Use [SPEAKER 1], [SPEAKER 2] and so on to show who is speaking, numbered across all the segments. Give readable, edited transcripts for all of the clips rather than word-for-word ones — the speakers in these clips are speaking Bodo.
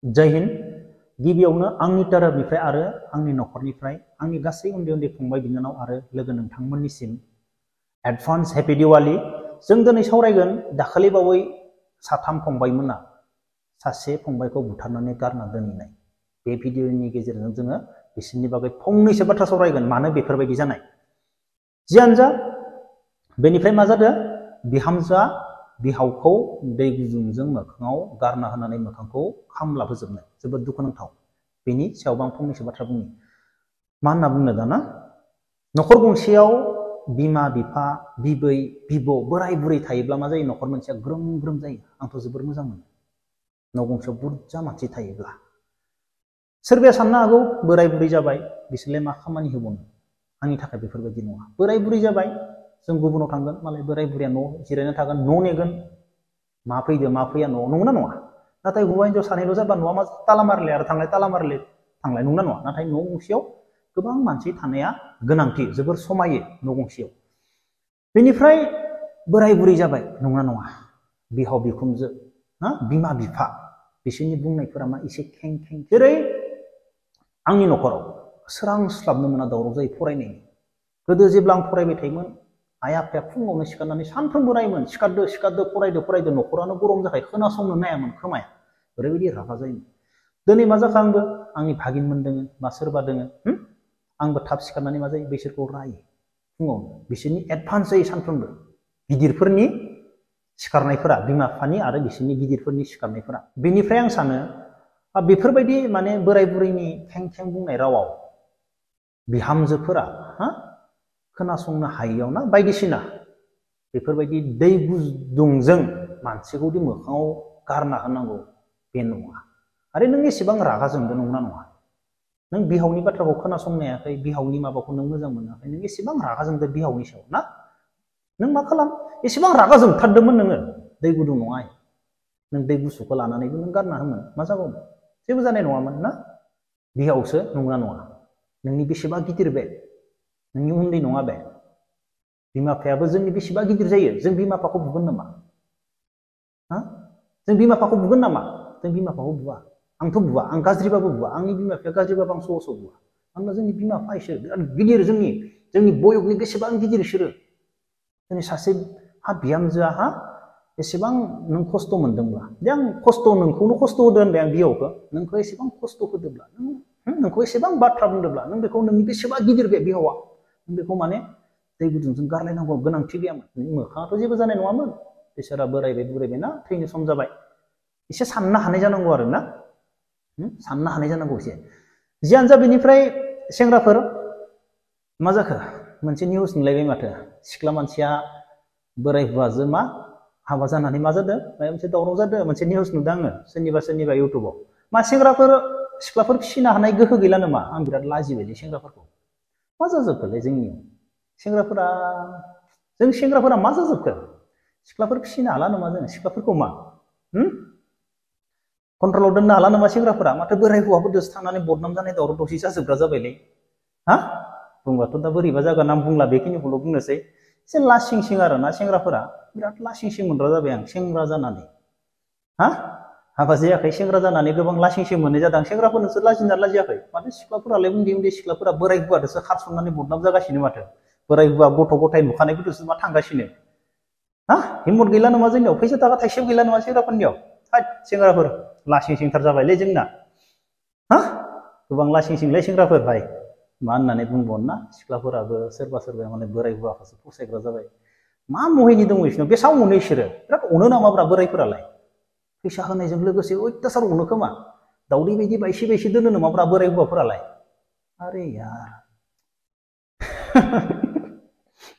[SPEAKER 1] जय हिन्द। गिबियावनो आंनि तरफनिफ्राय आरो आंनि नखरनिफ्राय आंनि गासै उन्दै उन्दै फंबाय बिनानाव आरो लोगो नोंथांमोननिसिम एडभान्स हेपि दिवाली। जों दिनै सावरायगोन दाखालि बावै साथाम फंबायमोना सासे फंबायखौ बुथारनानै गारना दोनहैनाय। बे भिडिअनि गेजेरजों जोङो बिसोरनि बागै फंनैसो बाथ्रा सावरायगोन, मानो बेफोरबायदि जानाय। जियानो जा बेनिफ्राय मा जादों, बिहामजोआ बिहावखौ दै गुदुंजों मोखाङाव गारना होनानै मोखांखौ खामलाबोजोबनाय, जोबोद दुखुनांथाव। बेनि सायावबो आं फंनैसो बाथ्रा बुंनि। मा होनना बुंनो दाना, नखर गंसेयाव बिमा बिफा बिबै बिबौ बोराय बुरै थायोब्ला मा जायो, नखर मोनसेया ग्रोम ग्रोम जायो। आंथ' जोबोर मोजां मोनो न' गंसेयाव बुरजा मानसि थायोब्ला। सोरबाया साननो हागौ बोराय बुरै जाबाय बिसोरलाय मा खामानि होबावनो। आंनि थाखाय बेफोरबायदि नङा। बोराय बुरै जाबाय जों गुबुनाव थांगोन, मालाय बोराय बुरैया न' जिरायना थागोन, न' नेगोन, मा फैदो मा फैया न'आव, नंगौना नङा? नाथाय हौवा हिन्जाव सानैल' जाबा न'आ मा ताला मारलाय आरो थांलाय ताला मारलाय थांलाय, नंगौना नङा? नाथाय न' गंसेयाव गोबां मानसि थानाया गोनांथि, जोबोर समायो न' गंसेयाव। बेनिफ्राय बोराय बुरै जाबाय, नंगौना नङा? बिहाव बिखुनजो बिमा बिफा बिसोरनि बुंनायफोरा मा एसे खें खें। जेरै आंनि न'खराव सोरांस्लाबनो मोना दावराव जायो फरायनायनि। गोदो जेब्ला आं फरायबाय थायोमोन, आइ आफाया फुङावनो सिखारनानै सानफ्रोमबो रायोमोन, सिखारदो सिखारदो फरायदो फरायदो, न'खरानो गरम जाखायो, खोनासंनो नायामोन खोमाया, ओरैबायदि रागा जायोमोन। दिनै मा जाखो, आंबो आंनि भागिनमोन दोङो बा सोरबा दोङो, आंबो थाब सिखारनानै मा जायो, बिसोरखौ रायो फुङावनो। बिसोरनि एडभान्स जायो सानफ्रोमबो गिदिरफोरनि सिखारनायफोरा, बिमा बिफानि आरो बिसोरनि गिदिरफोरनि सिखारनायफोरा। बेनिफ्राय आं सानो बेफोरबायदि माने बोराय बुरैनि खें खें बुंनाय रावाव बिहामजोफोरा खोनासंनो हायियाव ना बायदिसिना बेफोरबायदि दै गुदुंजों मानसिखौदि मोखाङाव गारना होनांगौ बे नङा। आरो नों एसेबां रागा जोंदो, नंगौना नङा? नों बिहावनि बाथ्राखौ खोनासंनो हायाखै, बिहावनि माबाखौ नों मोजां मोनाखै, नों एसेबां रागा जोंदो बिहावनि सायाव ना? नों मा खालाम, एसेबां रागा जोंथारदोंमोन नोङो, दै गुदुं नङा, नों दै गुसुखौ लानानैबो नों गारना होमोन, मा जागौमोन? जेबो जानाय नङामोन ना? बिहावसो, नंगौना नङा? नोंनि बेसेबा गिदिर बे, नोंनि उन्दै नङा बे। बिमा बिफायाबो जोंनि बेसेबा गिदिर जायो, जों बिमा बिफाखौ बुगोन नामा? जों बिमा बिफाखौ बुगोन नामा? जों बिमा बिफाखौ बुवा, आंथ' बुवा, आं गाज्रिबाबो बुवा, आंनि बिमा बिफाया गाज्रिबाबो आं सहसाव बुवा। मानोना जोंनि बिमा बिफा इसोर बिराद गिदिर, जोंनि बयगनि बेसेबां गिदिर इसोरो। दिनै सासे बिहामजोआ एसेबां नों खस्थ' मोनदोंब्ला, दे आं खस्थ' नोंखौनो खस्थ' होदो होनबाय आं बिहावखौ, नोंखौ एसेबां खस्थ' होदोब्ला, नोंखौ एसेबां बाथ्रा बुंदोब्ला, नों बेखौ नोंनि बेसेबा गिदिर बे बिहावा, नों बेखौ माने दै गुदुंजों गारलायनांगौ गोनांथि गैयामोन। मोखाङाथ' जेबो जानाय नङामोन, बिसोरा बोरायबाय बुरायबाय ना, थैनो सम जाबाय। एसे साननो हानाय जानांगौ आरो ना, साननो हानाय जानांगौ एसे। जियानो जा बेनिफ्राय सेंग्राफोर मा जाखो, मोनसे निउस नुलायबाय माथो, सिख्ला मानसिया बोराय हौवाजों मा हाबा जानानै मा जादों, माबा मोनसे दावराव जादों, मोनसे निउस नुदों आङो सोरनिबा इउटुबाव। मा सिख्लाफोर फिसिनो हानाय गोहो गैला नामा? आं बिराद लाजिबायलै सेंग्राफोरखौ। मा जाजोबखोलै जोंनियाव सेंग्राफोरा मा जाजोबखो? सिख्लाफोर फिसिनो हाला नामा जों? सिख्लाफोरखौ मा कन्ट्रलाव दोननो हाला नामा सेंग्राफोरा? माथो बोराय हौवाफोरजोंसो थांनानै बदनाम जानाय दावराव दावसि जाजोबग्रा जाबायलै। बुंबाथ' दा बोरैबा जागोन, आं बुंला, बेखिनिखौल' बुंनोसै। एसे लासिं सिं आरो ना सेंग्राफोरा, बिराद लासिं सिं मोनग्रा जाबाय आं सेंग्रा जानानै। हाबा जायाखै, सेंग्रा जानानै गोबां लासिं सिं मोननाय जादों। सेंग्राफोर नोंसोर लाजिना लाजियाखै? माथो सिख्लाफोरालाय उन्दै उन्दै सिख्लाफोरा बोराय हौवाजोंसो खारसननानै बदनाम जागासिनो माथो। बोराय हौवा गथ' गथाय नुखानायफोरजोंसो मा थांगासिनो। हिम्मत गैला नामा जोंनियाव? फैसा थाखा थाइसेबो गैला नामा सेंग्राफोरनियाव? सेंग्राफोर लासिं सिंथार जाबायलै जोंना। गोबां लासिं सिंलै सेंग्राफोर। भाइ मा होननानै बुंबावनो ना, सिख्लाफोराबो सोरबा माने बोराय हौवाखौसो फसायग्रा जाबाय। मा मुहिनि दङ बिसोरनाव? बेसां अनो बिसोरो? बिराद अनो नामाब्रा बोरायफोरालाय? फैसा होनायजों लोगोसे अयथासार अनो खोमा, दाउदै बायदि बायसे बायसे दोनो नामाब्रा बोराय हौवाफोरालाय? आरे यार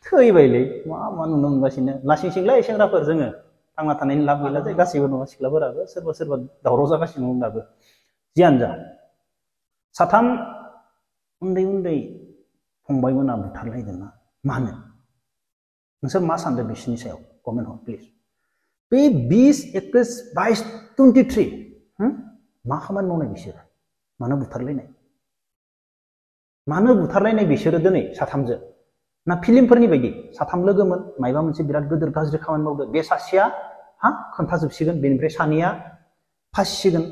[SPEAKER 1] थैबायलै, मा नुनो मोनगासिनो। लासिं सिंलै सेंग्राफोर, जोङो थांना थानायनि लाब गैला जे, गासैबो नङा, सिख्लाफोराबो सोरबा दावराव जागासिनो दं दाबो। जियानो जा, साथाम उन्दै उन्दै फंबायमोना बुथारलायदोंना, मानो? नोंसोर मा सानदों बिसोरनि सायाव? Comment Har please. बे 20, 21, 22, 23 मा खामानि मावनाय बिसोरो? मानो बुथारलायनाय? मानो बुथारलायनाय बिसोरो दिनै साथामजों? ना फिल्मफोरनि बायदि साथाम लोगोमोन, मायबा मोनसे बिराद गिदिर गाज्रि खामानि मावदो, बे सासेया खोन्थाजोबसिगोन, बेनिफ्राय सानैया फासिसिगोन,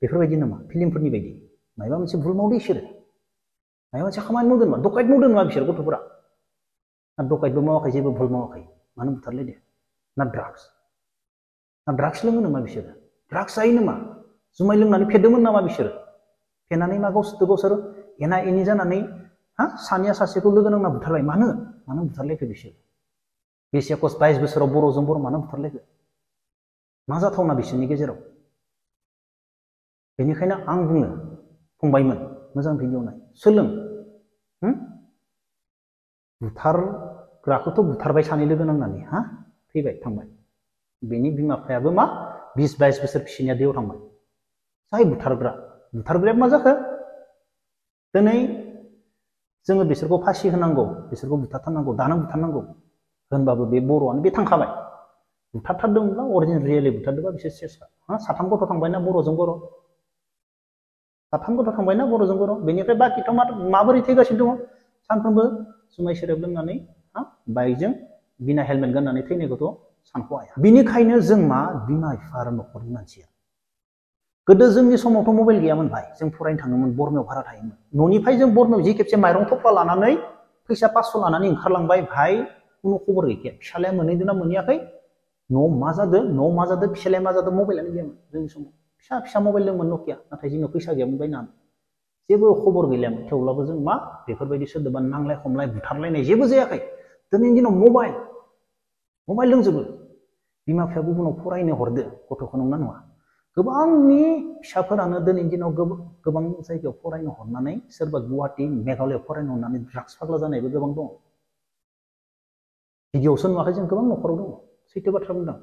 [SPEAKER 1] बेफोरबायदि नामा फिल्मफोरनि बायदि माबा मोनसे भुल मावदो बिसोरो माबा मोनसे खामानि मावदों नामा डकाइट मावदों नामा बिसोर गथ'फोरा ना डकाइटबो मावाखै जेबो भुल मावाखै मानो बुथारलायदो ना ड्राग्स लोङो नामा बिसोरो ड्राग्स जायो नामा जुमाय लोंनानै फेदोंमोन नामा बिसोरो फेनानै मा गावसोर एना एनि जानानै सानैया सासेखौ लोगो नांना बुथारबाय मानो बुथारलायखो बिसोर बेसे कस 22 बोसोराव बर'जों बर' मानो बुथारलायखो मा जाथावना बिसोरनि गेजेराव बेनिखायनो आं बुङो फंबायमोन मोजां भिडिअ नाय सोलों बुथारग्राखौथ' बुथारबाय सानै लोगो नांनानै थैबाय थांबाय बेनि बिमा बिफायाबो मा 20-22 बोसोर फिसिनाया दैयाव थांबाय जाय बुथारग्राया मा जाखो दिनै जोङो बिसोरखौ फासि होनांगौ बिसोरखौ बुथारथारनांगौ दानो बुथारनांगौ होनबाबो बे बर'आनो बे थांखाबाय बुथारथारदोंब्ला अरिजिनेल रियेलि बुथारदोंबा बिसोर सेसखा साथाम गथ' थांबायना बर'जों बर' साथाम गथ' थांबायना बर'जों बर' बेनिफ्राय बाखिथ' माबोरै थैगासिनो दङ सानफ्रोमबो जुमाय सेरेब लोंनानै बाइकजों बिना हेलमेट गाननानै थैनायखौथ' सानख' हाया बिनिखायनो जों मा बिमा बिफा आरो न'खरनि मानसिया गोदो जोंनि समावथ' मबाइल गैयामोन भाइ जों फरायनो थाङोमोन बरमायाव भारा थायोमोन न'निफ्राय जों बरमायाव जि खेबसे माइरं थफ्ला लानानै फैसा 500 लानानै ओंखारलांबाय भाइ खुनु खबर गैखाया फिसालाया मोनहैदोंना मोनहैयाखै न'आव मा जादों फिसालाया मा जादों मबाइलानो गैयामोन जोंनि समाव फिसा मबाइल दंमोन नकिया नाथाय जोंनाव फैसा गैयामोन बायनानै जेबो खबर गैलामोन थेवब्लाबो जों मा बेफोरबायदि सोदोबा नांलाय खमलाय बुथारलायनाय जेबो जायाखै दिनैनि दिनाव मबाइल दंजोबो बिमा बिफाया गुबुनाव फरायनो हरदो गथ'खौ नंना नङा गोबांनि फिसाफोरानो दिनैनि दिनाव गोबां जायगायाव फरायनो हरनानै सोरबा गुवाहाटि मेघालयआव फरायनो हरनानै ड्राग्स फाग्ला जानायबो गोबां दङ भिडिअआवसो नुवाखै जों गोबां न'खराव दङ सैथो बाथ्रा बुंदों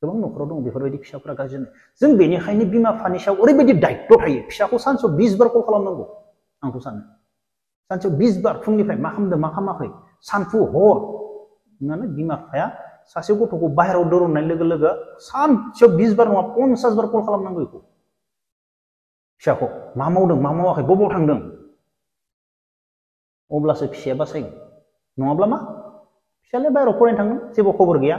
[SPEAKER 1] गोबां न'खराव दङ बेफोरबायदि फिसाफोरा गाज्रि जानाय जों बेनिखायनो बिमा बिफानि सायाव ओरैबायदि दायित्व थायो फिसाखौ सानसेयाव 20 बार कल खालामनांगौ आंखौ सानो सानसेयाव 20 बार फुंनिफ्राय मा खालामदों मा खालामाखै सानफु हर होननानै बिमा बिफाया सासे गथ'खौ बाहेरायाव दोनहरनाय लोगो लोगो सानसेयाव 20 बार नङा 50 बार कल खालामनांगौ बेखौ फिसाखौ मा मावदों मा मावाखै बबाव थांदों अब्लासो फिसाया बासायगोन नङाब्ला मा फिसालाया बाहेरायाव फरायनो थांदों जेबो खबर गैया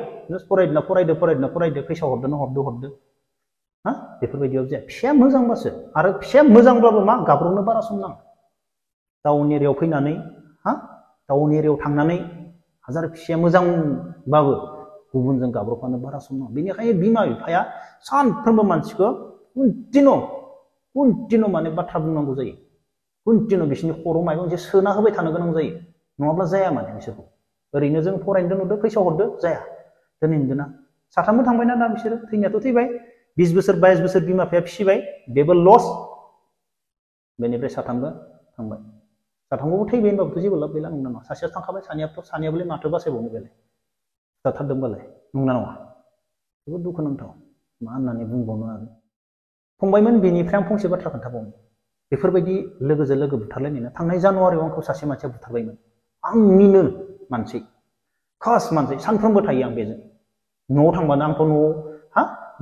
[SPEAKER 1] फरायदो फैसा हरदो बेफोरबायदियाव जाया फिसाया मोजांबासो आरो फिसाया मोजांब्लाबो मा गाब्र'नो बारा सम नाङा टाउन एरियायाव फैनानै टाउन एरियायाव थांनानै हाजार फिसाया मोजांबाबो गुबुनजों गाब्र'फानो बारा सम नाङा बेनिखायनो बिमा बिफाया सानफ्रोमबो मानसिखौ कन्टिनिउ माने बाथ्रा बुंनांगौ जायो कन्टिनिउ बिसोरनि खर' माबा मोनसे सोना होबाय थानो गोनां जायो नङाब्ला जाया माने बिसोरखौ ओरैनो जों फरायनो दोनहरदो फैसा हरदो जाया दिनैनि दिना साथामबो थांबायना दा बिसोरो थैनायाथ' थैबाय 20 बोसोर 22 बोसोर बिमा बिफाया फिसिबाय बेबो लस बेनिफ्राय साथामबो थांबाय साथामखौबो थैबाय होनबाबोथ' जेबो लाब गैला नंगौना नङा सासेया थांखाबाय सानैयाबोलाय माथो बासायबावनो बेलाय जाथारदोंबालाय नंगौना नङा जोबोद दुखुनांथाव मा होननानै बुंबावनो आरो फंबायमोन बेनिफ्राय आं फंसे बाथ्रा खोन्थाबावनो बेफोरबायदि लोगोजों लोगो बुथारलायनायना थांनाय जानुवारियाव आंखौ सासे मानसिया बुथारबायमोन आंनिनो मानसि खास मानसि सानफ्रोमबो थायो आं बेजों न'आव थांबानो आंथ'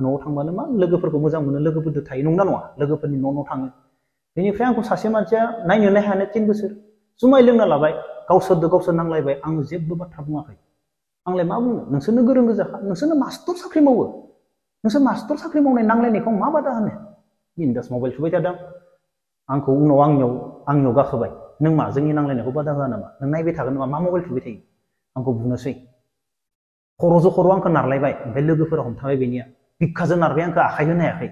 [SPEAKER 1] न'आव थांबानो मा लोगोफोरखौ मोजां मोनो लोगोफोरजों थायो नंगौना नङा लोगोफोरनि न' थाङो बेनिफ्राय आंखौ सासे मानसिया नायनोनो हायानो 3 बोसोर जुमाय लोंना लाबाय गावसोर नांलायबाय आं जेबो बाथ्रा बुङाखै आंलाय मा बुंनो नोंसोरनो गोरों गोजाखा नोंसोरनो मास्टर साख्रि मावो नोंसोर मास्टर साख्रि मावनाय नांलायनायखौ मा बादा होनो बिन्दास मबाइल थुबाय थादों आंखौ उनाव आंनियाव गाखोबाय नों मा जोंनि नांलायनायखौ बादा होआ नामा नों नायबाय थागोन नामा मा मबाइल थुबाय थायो आंखौ बुनोसै खर' आंखौ नारलायबाय ओमफ्राय लोगोफोरा हमथाबाय बेनिया बिखाजों नारबाय आंखौ आखाइ होनो हायाखै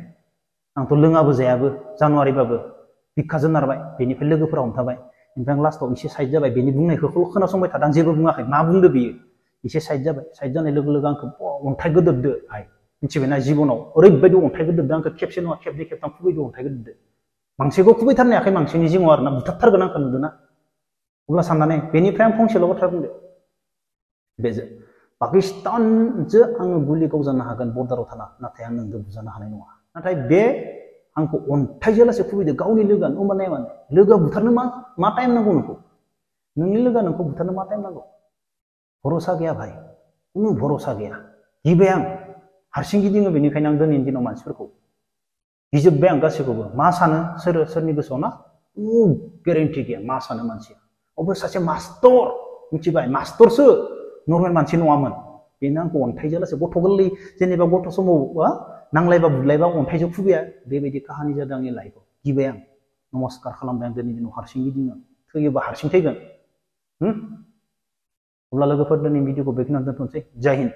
[SPEAKER 1] आंथ' लोङाबो जायाबो जानुवारिबाबो बिखाजों नारबाय बेनिफ्राय लोगोफोरा हमथाबाय ओमफ्राय आं लास्टआव एसे साइड जाबाय बेनि बुंनायखौ खोनासंबाय थादों आं जेबो बुङाखै मा बुंदो बियो एसे साइड जाबाय साइड जानाय लोगो लोगो आंखौ अन्थाइ गोदोरदो मिथिबायना जिबनाव ओरैबायदि अन्थाइ गोदोरदो आंखौ खेबसे नङा खेबनै खेबथाम खुबैदो अन्थाइ गोदोरदो मांसेखौ खुबैथारनो हायाखै मांसेनि जिङाव आरोना बुथारथारगोन आंखौ नुदोंना अब्ला साननानै बेनिफ्राय आं फंसेल' बाथ्रा बुंदो बेजों पाकिस्तानजों आङो गुलि गावजानो हागोन बर्डाराव थाना नाथाय आं नोंजों बुजानो हानाय नङा नाथाय बे आंखौ अन्थाइजों लासै खुबैदो गावनि लोगोआनो होमबानाय माने लोगोआ बुथारनो मा टाइम नांगौ नोंनि लोगोआ नोंखौ बुथारनो मा टाइम नांगौ भरोसा गैया भाइ खुनु भरोसा गैया गिबाय आं हारसिं गिदिङो बेनिखायनो आं दिनैनि दिनाव मानसिफोरखौ गिजोब्बाय आं गासैखौबो मा सानो सोरनि गोसोआव ना खुनु गेरेन्टि गैया मा सानो मानसिया अबे सासे मास्टर मिथिबाय मास्टरसो नर्मेल मानसि नङामोन बेनो आंखौ अन्थाइजों लासै गथ' गोरलै जेनेबा गथ' समाव नांलायबा बुलायबा अन्थाइजों खुबैया बेबायदि काहानि जादों आंनि लाइफआव गिबाय आं नमस्कार खालामबाय आं दिनैनि दिनाव हारसिं गिदिङो थैयोबा हारसिं थैगोन अब्ला लोगोफोर दिनै भिडिअखौ बेखिनियावनो दोनथ'नोसै जय हिन्द